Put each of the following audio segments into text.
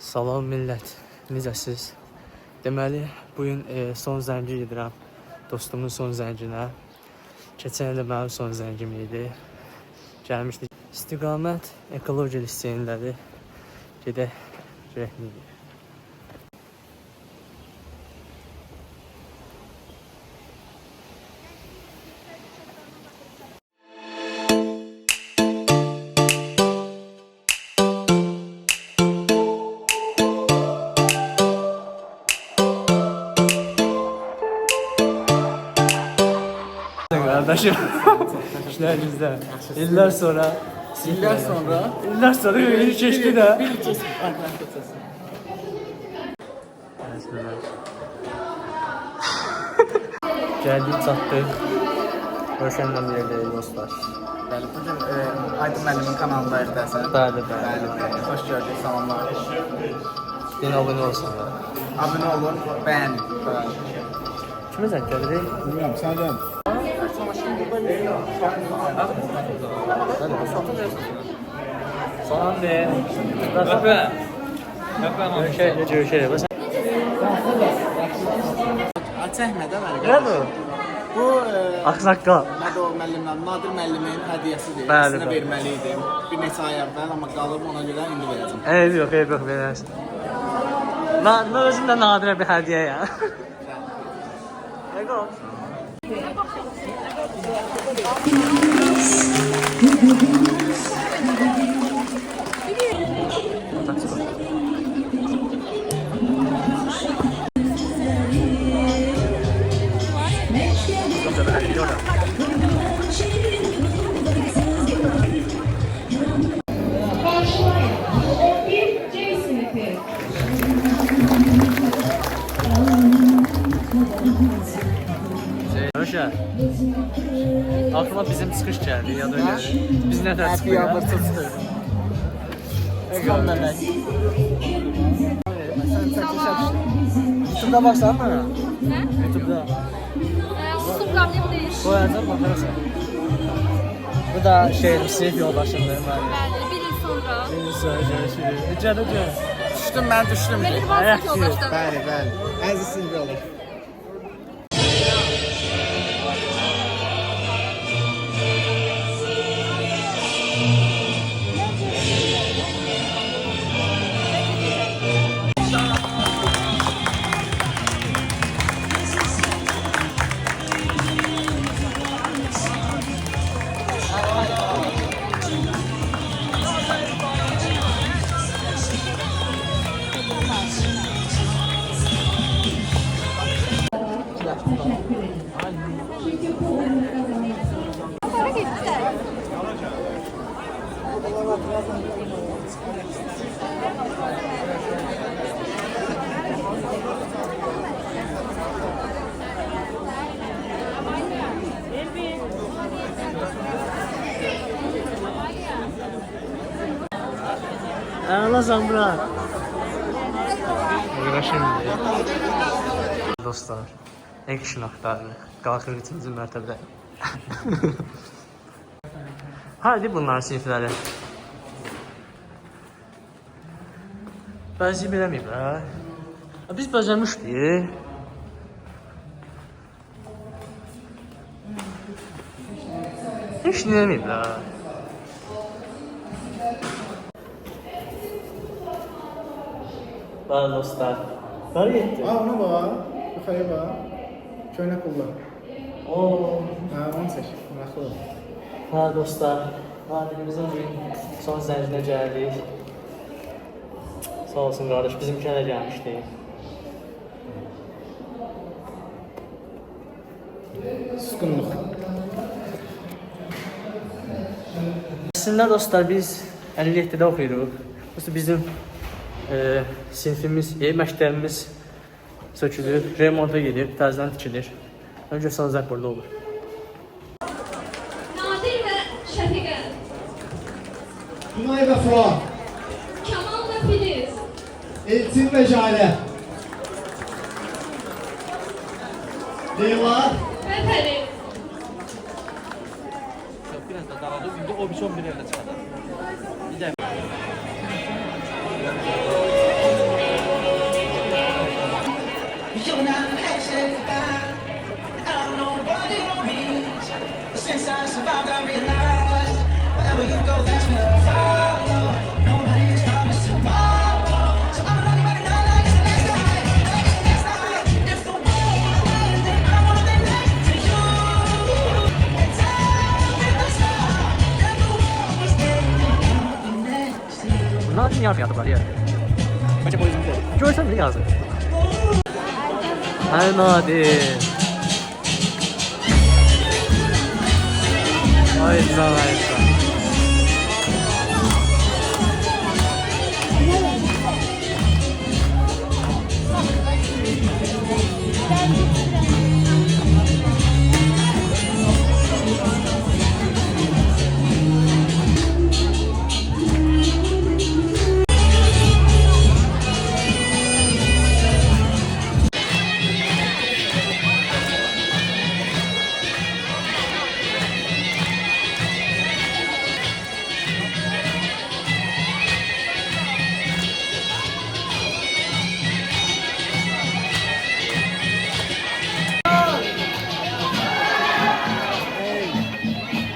Salam millət, necəsiz? Deməli, bugün son zəngi gedirəm dostumun son zənginə. Keçən il mənim son zəngim idi. Gəlmişdik. İstiqamət ekologiya liseyindədir. Gedək, rəhmiyik. Kardeşim, işler bizde. İllər sonra bir keçdi də. Bir keçdi, arxadan keçəsən. Gəldik, çatdıq. Rövşənlə bir yerdə dostlar. Bəli, bugün Aydın müəllimin kanalındayıq dəsən. Bəli. Xoş gördük, salamlar. Yine abone olsunlar. Abunə olun, bəyənin. Kimə zəng gəlirik? Bilmirəm, sən gəl. Salam de. Görüşelim. Çəkmə də məni. Nədir? Bu Aksaqqal. Nədir o müəllimdən? Nadir müəllimin hədiyyəsidir. Bəli, Sizə bəli. verməliydim. Bir neçə ay əvvəl, amma qalıb ona görə indi verəcəm. Eyb yox, verərsin. Mən özüm də nadirə bir hədiyyə ya. Ego. Rövşən, aklıma bizim çıxış gəldi, yada gəldi. Biz nə tər çıxıyor ya? Son məmək. Sən çəkilişə düşdün. YouTube'da baxsan mənə? Nə? YouTube'da. Su problem deyil. Koyacaq, baxarsan. Bu da sinif yoldaşımdır. Bəli, bir il sonra. Görüşürüz. Necədir gör? Düşdüm, mən düşdüm. Mehriban sinif yoldaşlar. Bəli. Əziz sinif olur. Ağlasam bırak. Şimdi. Dostlar, action aktarı. Qalxır 3-cü mərtəbədə. Haydi bunlar sinifləri. Bəzi biləməyiblər. Biz bəzəmişdik. Heç nə deməyiblər. Bəli dostlar. Qarı getdi. Ona bax. Yuxarıya bax. Köynə qullar. Oo. Onu çək. Maraqlı. Ha dostlar. Nadirimizin son zəncinə gəldik. Sağ olsun qardaş, bizimkine de gəlmişdi. Susqunluq. Aslında dostlar biz 57'də oxuyuruq. Bizim sinifimiz, məktəbimiz sökülür, remonta gedib, təzədən tikilir. Önce sanacaq burada olur. Nadir və Şəfiqə. Günay ve Fuat, Kamal və Filiz. Elçin ve Jale, Leyla, Və Pəri. Biraz da daradı, indi o bir son bir evdə çıxacaq. Bir də. yarım yatıblar ya. Bəlkə bu yüzden. Görsən nə yazır? Ay Nadir. Ay can, ay can.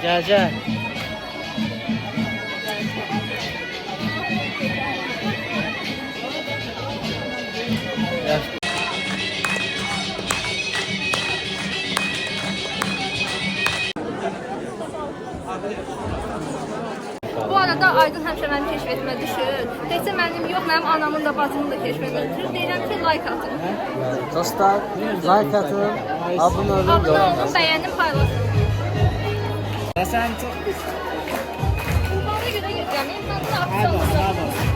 Gel gel. Gel. Bu arada Aydın həmişə mənim keşfetimə düşür. Təkcə mənim yox, mənim anamın da bacımın da keşfetimə düşür. Deyirəm ki, like atın. Dostlar, like atın, abone olun, Abone yorum olun, bəyənin, paylaşın. Sən çox Bana görə gedirəm, mən bunu atacağım.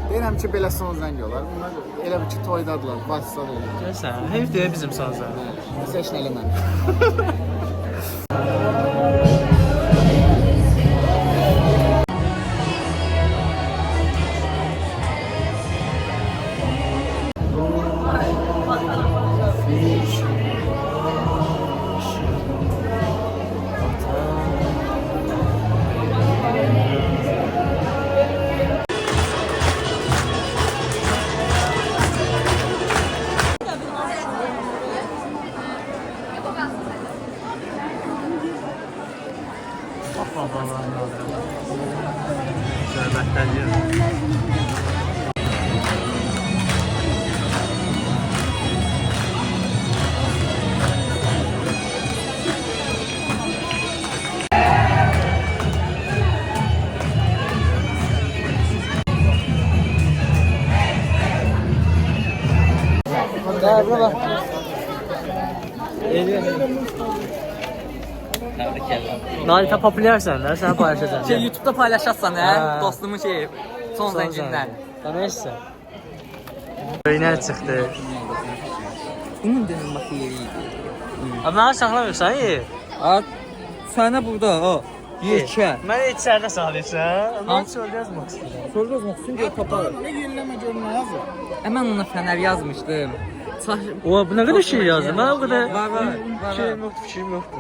deyirəm ki, belə son zəng olar. Bunlar elə bir ki, toydadılar, başsa olur. Görsən, heyf deyə bizim sazlar. Seçin eləməni. Söhbətlər yürü. Gel buna bak. Nail'te popülersen de sen paylaşacaksın. Şey YouTube'da paylaşarsan Ha. dostumun son zəncindən. Neyse. Öynər çıxdı. Bunun dedim bax yeri. Ama bana saxlamıyorsan iyi. At sənə burada o yekə. Məni içəridə saxlayırsan. Ama çöldə yazmaq istəyirəm. Sordu olmaq üçün gör tapar. Nə yerləmə görünə yazır. Mən ona fənər yazmışdım. Çaş Oha bu ne kadar şey yazdın. Ben o kadar Var. şeyim yoktu, fikrim yoktu.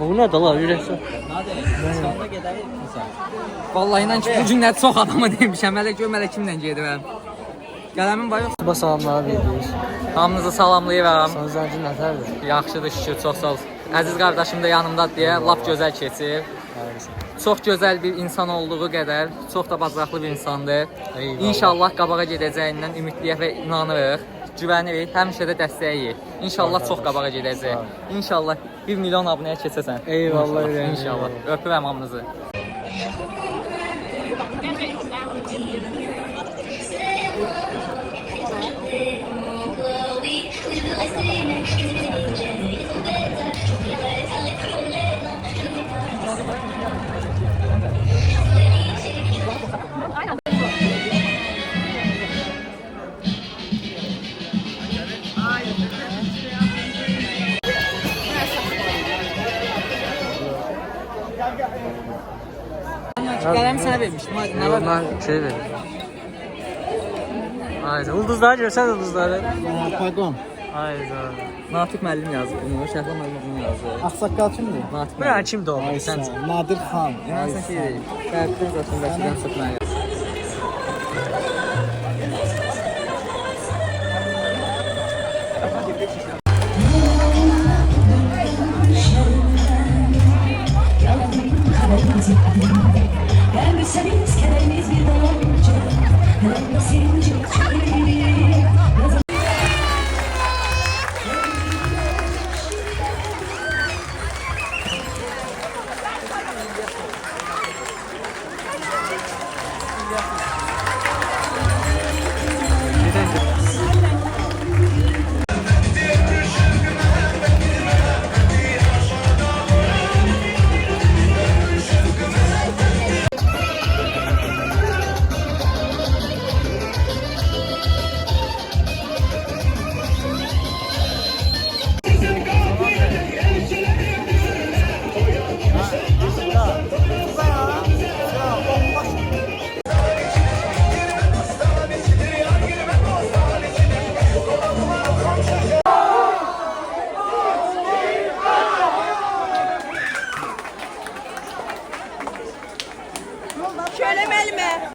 O ne da la ürəksə. Vallahi inan ki bu günlər çox adama demişəm. Hələ görmələ kimlə gedirəm. Qələmin var yox. Sabah salamlar veriyoruz. Hamınızı salamlayıram. Son zəncin nətərdir? Yaxşıdır şükür, çox sağ ol. Əziz qardaşım da yanımdadır deyə lap gözəl keçir. Çox gözəl bir insan olduğu qədər çox da bacarıqlı bir insandır. Eyvallah. İnşallah qabağa gedəcəyindən ümidliyik və inanırıq. Güvənirik, həmişə də dəstəyik. İnşallah çox qabağa gedəcək. İnşallah 1 milyon abunəyə keçəsən. Eyvallah, ürəyim. İnşallah. Öpürəm hamınızı. Qələmi sənə vermişdim. Hadi, nə var? Ben şey verim. Aynen. Ulduzlar görsen ulduzları. Pardon. Hayda. Natiq müəllim yazıb bunu, Şəhla müəllim bunu yazıb. Ağsaqqal kimdir? Natiq Bu ya müəllim. kimdir o? Səncə? Nadir xan. Mən ki, Fərddən zaten Vəkildən sıxmaya. Görmüşseniz keremiz bir dolunca sevinci çiğneyi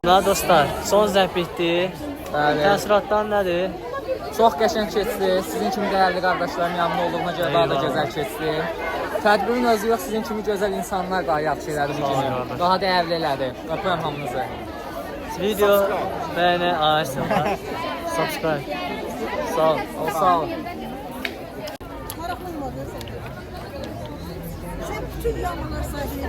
Na dostlar, son zəng bitdi. Bəli. Təəssüratlar nədir? Çox qəşəng keçdi. Sizin kimi dəyərli qardaşlarım yanımda olduğuna görə daha da Eyvallah. gözəl keçdi. Tədbirin özü yox, sizin kimi gözəl insanlar daha yaxşı elədi bu Sağ ol, günü. qardaş. Daha dəyərli elədi. Öpürəm hamınızı. Video bəyəni açsınlar. Subscribe. Sağ ol. Sağ ol. Sen bütün yağmalar sayesinde